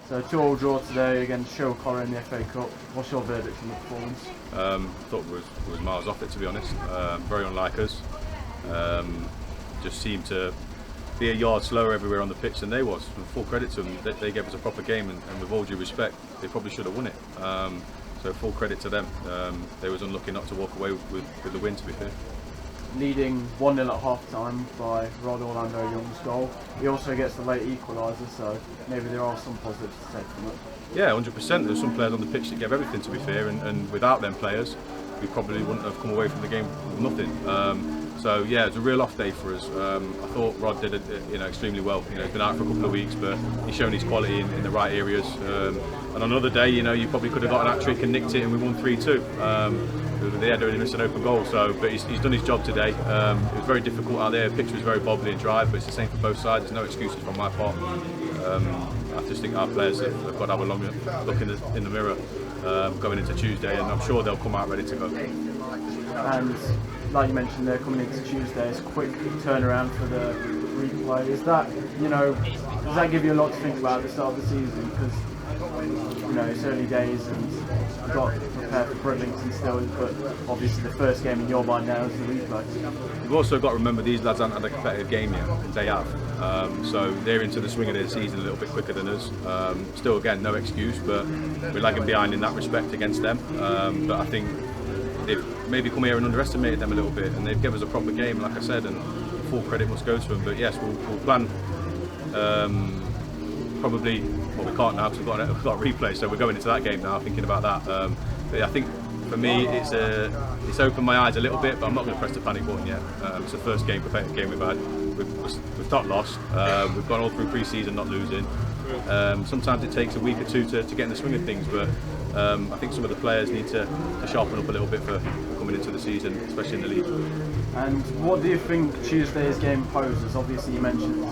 So 2-2 draw today against Sherwood Colliery in the FA Cup. What's your verdict on the performance? Thought it was miles off it, to be honest. Very unlike us. Just seemed to be a yard slower everywhere on the pitch than they was. And full credit to them, they gave us a proper game, and with all due respect, they probably should have won it. So full credit to them. They was unlucky not to walk away with the win, to be fair. Leading 1-0 at half-time by Rod Orlando Young's goal. He also gets the late equaliser, so maybe there are some positives to take from it. Yeah, 100%. There's some players on the pitch that gave everything, to be fair, and without them players, we probably wouldn't have come away from the game with nothing. So yeah, it's a real off day for us. I thought Rod did it, extremely well. He's been out for a couple of weeks, but he's shown his quality in the right areas. And on another day, you probably could have got an hat-trick and nicked it, and we won 3-2. The header and missed an open goal. So, but he's done his job today. It was very difficult out there. The pitch was very bobbly and dry, but it's the same for both sides. There's no excuses from my part. I just think our players have got to have a longer look in the mirror going into Tuesday, and I'm sure they'll come out ready to go. And like you mentioned, they're coming into Tuesday. It's a quick turnaround for the replay. Is that, does that give you a lot to think about at the start of the season? Because it's early days and you've got to prepare for Bridlington still, but obviously the first game in your mind now is the replay. You've also got to remember these lads haven't had a competitive game yet, and they have. So they're into the swing of their season a little bit quicker than us. Still, again, no excuse, but we're lagging behind in that respect against them. But I think they've maybe come here and underestimated them a little bit, and they've given us a proper game, like I said, and full credit must go to them. But yes, we'll plan. Probably, well, we can't now because we've got a replay, so we're going into that game now thinking about that. But I think for me it's opened my eyes a little bit, but I'm not going to press the panic button yet. It's the first competitive game we've had. We've not lost. We've gone all through pre-season not losing. Sometimes it takes a week or two to get in the swing of things, but I think some of the players need to sharpen up a little bit for coming into the season, especially in the league. And what do you think Tuesday's game poses? Obviously you mentioned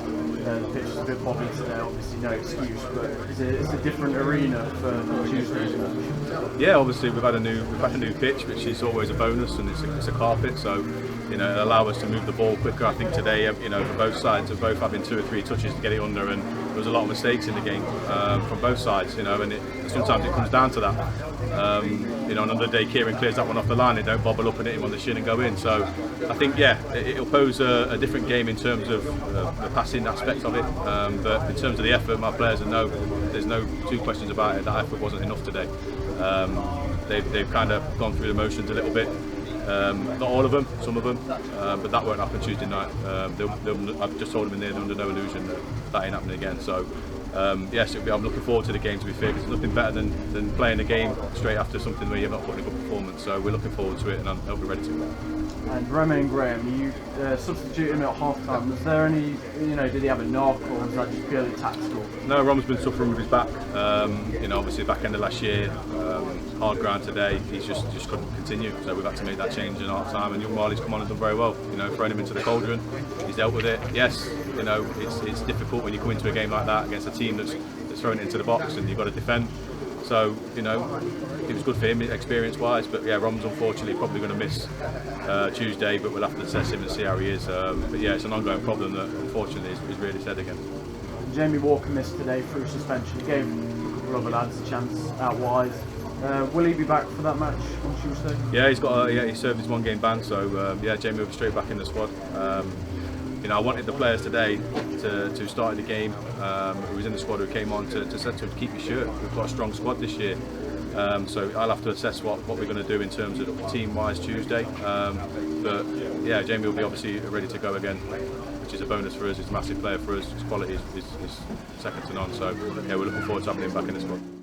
the pitch is a bit bobbly today, obviously no excuse, but it's a different arena for Tuesday's match. Yeah, obviously we've had a new pitch, which is always a bonus, and it's a carpet, so it allow us to move the ball quicker. I think today, for both sides, of both having 2 or 3 touches to get it under, and there was a lot of mistakes in the game from both sides, and sometimes it comes down to that. Another day Kieran clears that one off the line, they don't bobble up and hit him on the shin and go in. So I think, it'll pose a different game in terms of the passing aspect of it. But in terms of the effort, my players there's no 2 questions about it, that effort wasn't enough today. They've kind of gone through the motions a little bit. Not all of them, some of them, but that won't happen Tuesday night. I've just told them in there they're under no illusion that ain't happening again. So yes, I'm looking forward to the game, to be fair, because there's nothing better than playing a game straight after something where you've not put in a good performance. So we're looking forward to it, and I'll be ready to. And Romain Graham, you substituted him at half-time. Was there any, did he have a knock, or was that just purely tactical? No, Rom's been suffering with his back. Obviously back end of last year, hard ground today. He's just couldn't continue. So we've had to make that change in half-time. And young Marley's come on and done very well. Thrown him into the cauldron. He's dealt with it. Yes, it's difficult when you come into a game like that against a team that's thrown it into the box and you've got to defend. So, it was good for him experience-wise, but yeah, Rom's unfortunately probably going to miss Tuesday, but we'll have to assess him and see how he is. But yeah, it's an ongoing problem that unfortunately is really said again. Jamie Walker missed today through suspension. He gave a couple of other lads a chance out wide. Will he be back for that match on Tuesday? Yeah, he served his 1-game ban, so yeah, Jamie will be straight back in the squad. I wanted the players today to start the game who was in the squad, who came on to keep his shirt. We've got a strong squad this year, so I'll have to assess what we're going to do in terms of team-wise Tuesday. But yeah, Jamie will be obviously ready to go again, which is a bonus for us. He's a massive player for us. His quality is second to none. So yeah, we're looking forward to having him back in the squad.